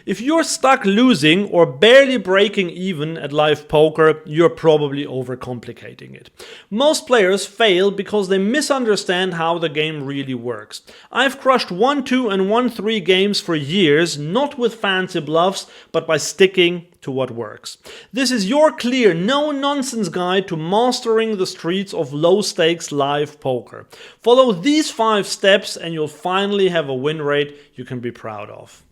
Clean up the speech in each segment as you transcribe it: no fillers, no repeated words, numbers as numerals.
If you're stuck losing or barely breaking even at live poker, you're probably overcomplicating it. Most players fail because they misunderstand how the game really works. I've crushed 1-2 and 1-3 games for years, not with fancy bluffs, but by sticking to what works. This is your clear, no-nonsense guide to mastering the streets of low-stakes live poker. Follow these 5 steps and you'll finally have a win rate you can be proud of.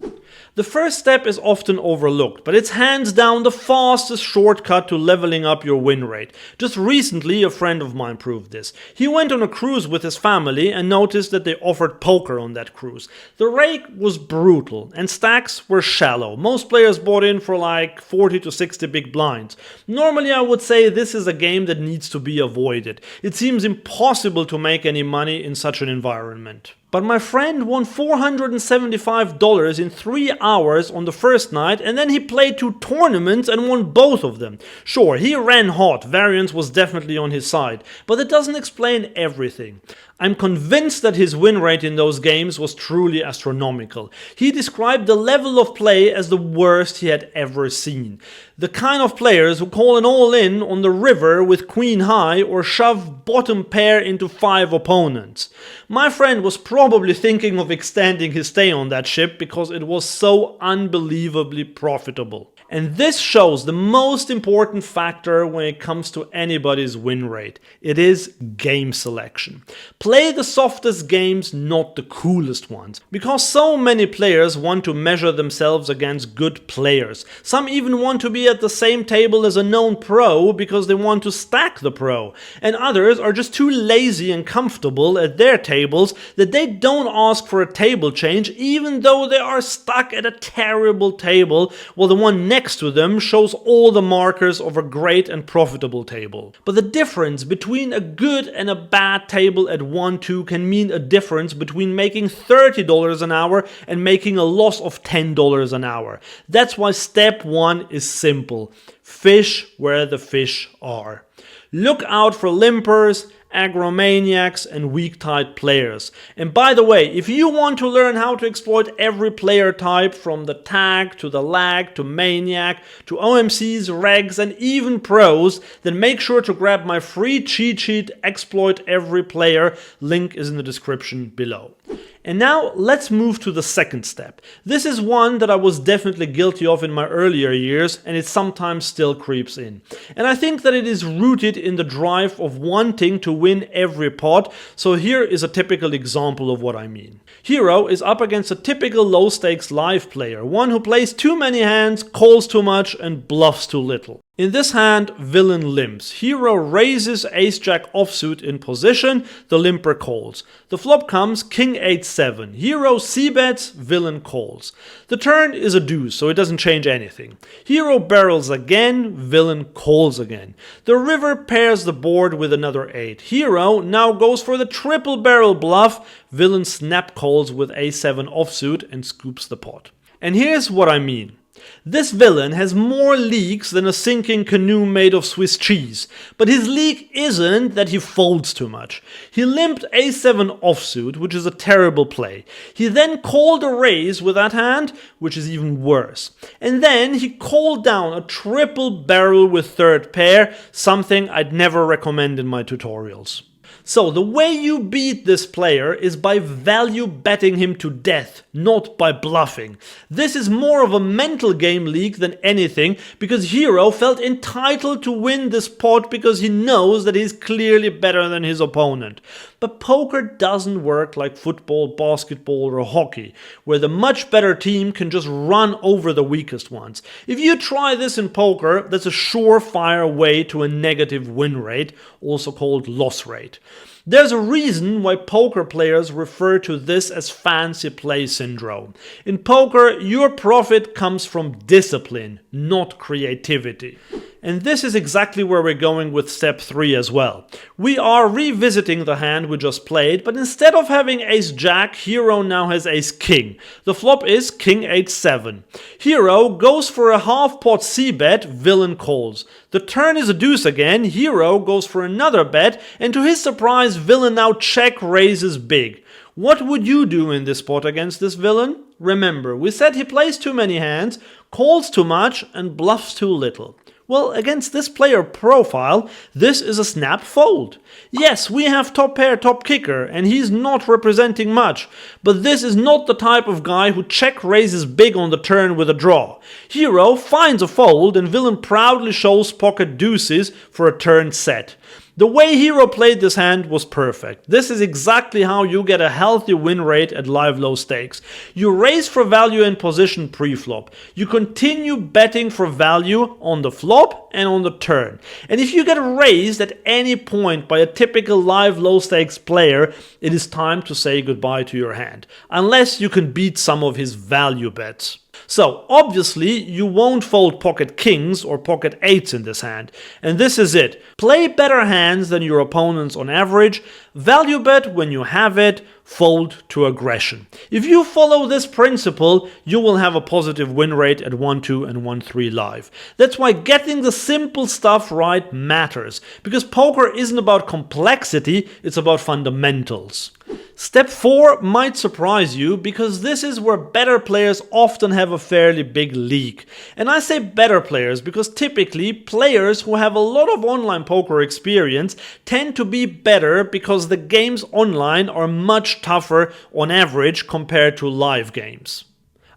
The first step is often overlooked, but it's hands down the fastest shortcut to leveling up your win rate. Just recently, a friend of mine proved this. He went on a cruise with his family and noticed that they offered poker on that cruise. The rake was brutal and stacks were shallow. Most players bought in for like 40 to 60 big blinds. Normally I would say this is a game that needs to be avoided. It seems impossible to make any money in such an environment. But my friend won $475 in 3 hours on the first night, and then he played 2 tournaments and won both of them. Sure, he ran hot, variance was definitely on his side, but it doesn't explain everything. I'm convinced that his win rate in those games was truly astronomical. He described the level of play as the worst he had ever seen. The kind of players who call an all-in on the river with queen high or shove bottom pair into 5 opponents. My friend was probably thinking of extending his stay on that ship because it was so unbelievably profitable. And this shows the most important factor when it comes to anybody's win rate. It is game selection. Play the softest games, not the coolest ones. Because so many players want to measure themselves against good players. Some even want to be at the same table as a known pro because they want to stack the pro. And others are just too lazy and comfortable at their tables that they don't ask for a table change even though they are stuck at a terrible table while the one next to them shows all the markers of a great and profitable table. But the difference between a good and a bad table at 1-2 can mean a difference between making $30 an hour and making a loss of $10 an hour. That's why step 1 is simple. Fish where the fish are. Look out for limpers, agromaniacs and weak-tied players. And by the way, if you want to learn how to exploit every player type from the tag to the lag to maniac to OMCs, regs and even pros, then make sure to grab my free cheat sheet Exploit Every Player. Link is in the description below. And now let's move to the second step. This is one that I was definitely guilty of in my earlier years, and it sometimes still creeps in. And I think that it is rooted in the drive of wanting to win every pot, so here is a typical example of what I mean. Hero is up against a typical low-stakes live player, one who plays too many hands, calls too much and bluffs too little. In this hand, villain limps. Hero raises ace-jack offsuit in position, the limper calls. The flop comes king 8-7. Hero c-bets, villain calls. The turn is a deuce, so it doesn't change anything. Hero barrels again, villain calls again. The river pairs the board with another 8. Hero now goes for the triple barrel bluff, villain snap calls with a7 offsuit and scoops the pot. And here's what I mean. This villain has more leaks than a sinking canoe made of Swiss cheese, but his leak isn't that he folds too much. He limped a7 offsuit, which is a terrible play. He then called a raise with that hand, which is even worse. And then he called down a triple barrel with third pair, something I'd never recommend in my tutorials. So the way you beat this player is by value betting him to death, not by bluffing. This is more of a mental game leak than anything, because Hero felt entitled to win this pot because he knows that he's clearly better than his opponent. But poker doesn't work like football, basketball or hockey, where the much better team can just run over the weakest ones. If you try this in poker, that's a surefire way to a negative win rate, also called loss rate. There's a reason why poker players refer to this as fancy play syndrome. In poker, your profit comes from discipline, not creativity. And this is exactly where we're going with step 3 as well. We are revisiting the hand we just played, but instead of having ace-jack, Hero now has ace-king. The flop is king 8-7. Hero goes for a half-pot c-bet, villain calls. The turn is a deuce again, Hero goes for another bet, and to his surprise, villain now check raises big. What would you do in this spot against this villain? Remember, we said he plays too many hands, calls too much, and bluffs too little. Well, against this player profile, this is a snap fold. Yes, we have top pair, top kicker, and he's not representing much, but this is not the type of guy who check raises big on the turn with a draw. Hero finds a fold, and villain proudly shows pocket deuces for a turn set. The way Hero played this hand was perfect. This is exactly how you get a healthy win rate at live low stakes. You raise for value and position pre-flop. You continue betting for value on the flop and on the turn. And if you get raised at any point by a typical live low stakes player, it is time to say goodbye to your hand. Unless you can beat some of his value bets. So, obviously, you won't fold pocket kings or pocket eights in this hand. And this is it. Play better hands than your opponents on average, value bet when you have it, fold to aggression. If you follow this principle, you will have a positive win rate at 1-2 and 1-3 live. That's why getting the simple stuff right matters, because poker isn't about complexity, it's about fundamentals. Step 4 might surprise you, because this is where better players often have a fairly big leak. And I say better players because typically players who have a lot of online poker experience tend to be better because the games online are much tougher on average compared to live games.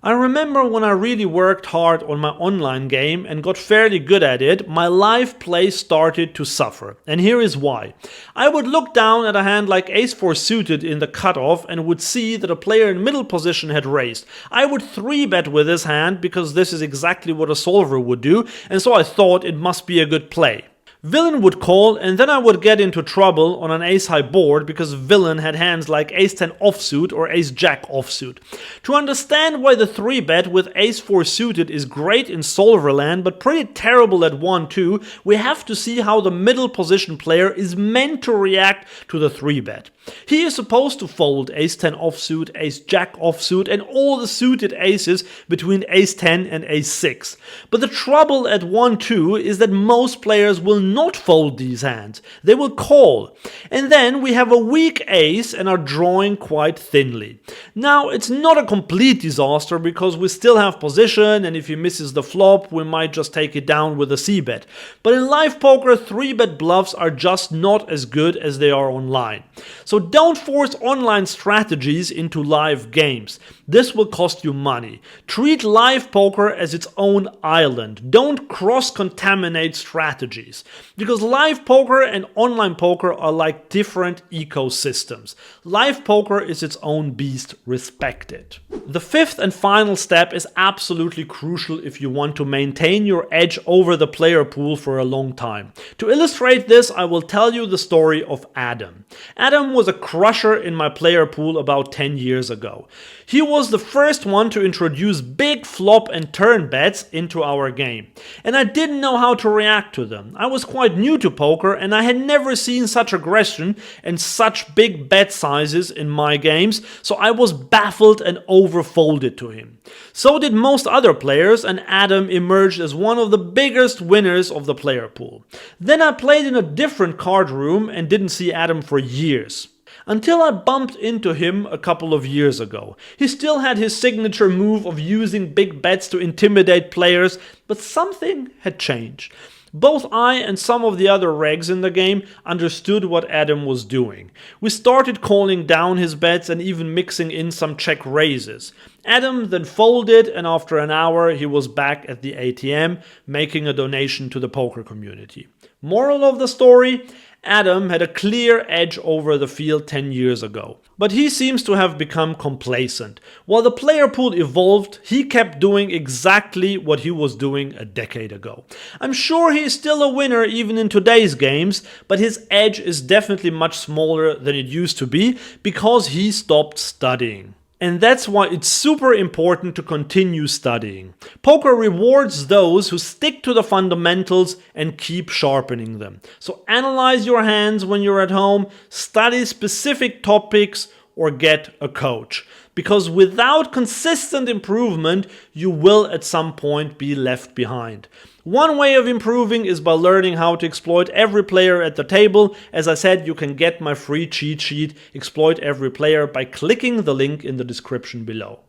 I remember when I really worked hard on my online game and got fairly good at it, my live play started to suffer. And here is why. I would look down at a hand like ace-4 suited in the cutoff and would see that a player in middle position had raised. I would 3-bet with this hand because this is exactly what a solver would do, and so I thought it must be a good play. Villain would call, and then I would get into trouble on an ace-high board because villain had hands like ace-10 offsuit or ace-jack offsuit. To understand why the 3-bet with ace-4 suited is great in solver land but pretty terrible at 1-2, we have to see how the middle position player is meant to react to the 3-bet. He is supposed to fold ace-10 offsuit, ace-jack offsuit, and all the suited aces between ace-10 and ace-6. But the trouble at 1-2 is that most players will not fold these hands. They will call. And then we have a weak ace and are drawing quite thinly. Now, it's not a complete disaster because we still have position, and if he misses the flop, we might just take it down with a c-bet. But in live poker, 3-bet bluffs are just not as good as they are online. So don't force online strategies into live games. This will cost you money. Treat live poker as its own island. Don't cross-contaminate strategies. Because live poker and online poker are like different ecosystems. Live poker is its own beast, respect it. The fifth and final step is absolutely crucial if you want to maintain your edge over the player pool for a long time. To illustrate this, I will tell you the story of Adam. Adam was a crusher in my player pool about 10 years ago. He was the first one to introduce big flop and turn bets into our game. And I didn't know how to react to them. I was quite new to poker and I had never seen such aggression and such big bet sizes in my games, so I was baffled and overfolded to him. So did most other players, and Adam emerged as one of the biggest winners of the player pool. Then I played in a different card room and didn't see Adam for years. Until I bumped into him a couple of years ago. He still had his signature move of using big bets to intimidate players, but something had changed. Both I and some of the other regs in the game understood what Adam was doing. We started calling down his bets and even mixing in some check raises. Adam then folded, and after an hour he was back at the ATM making a donation to the poker community. Moral of the story? Adam had a clear edge over the field 10 years ago. But he seems to have become complacent. While the player pool evolved, he kept doing exactly what he was doing a decade ago. I'm sure he is still a winner even in today's games, but his edge is definitely much smaller than it used to be because he stopped studying. And that's why it's super important to continue studying. Poker rewards those who stick to the fundamentals and keep sharpening them. So analyze your hands when you're at home, study specific topics, or get a coach. Because without consistent improvement, you will at some point be left behind. One way of improving is by learning how to exploit every player at the table. As I said, you can get my free cheat sheet, Exploit Every Player, by clicking the link in the description below.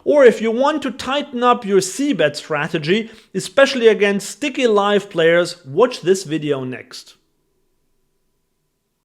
Or if you want to tighten up your c-bet strategy, especially against sticky live players, watch this video next.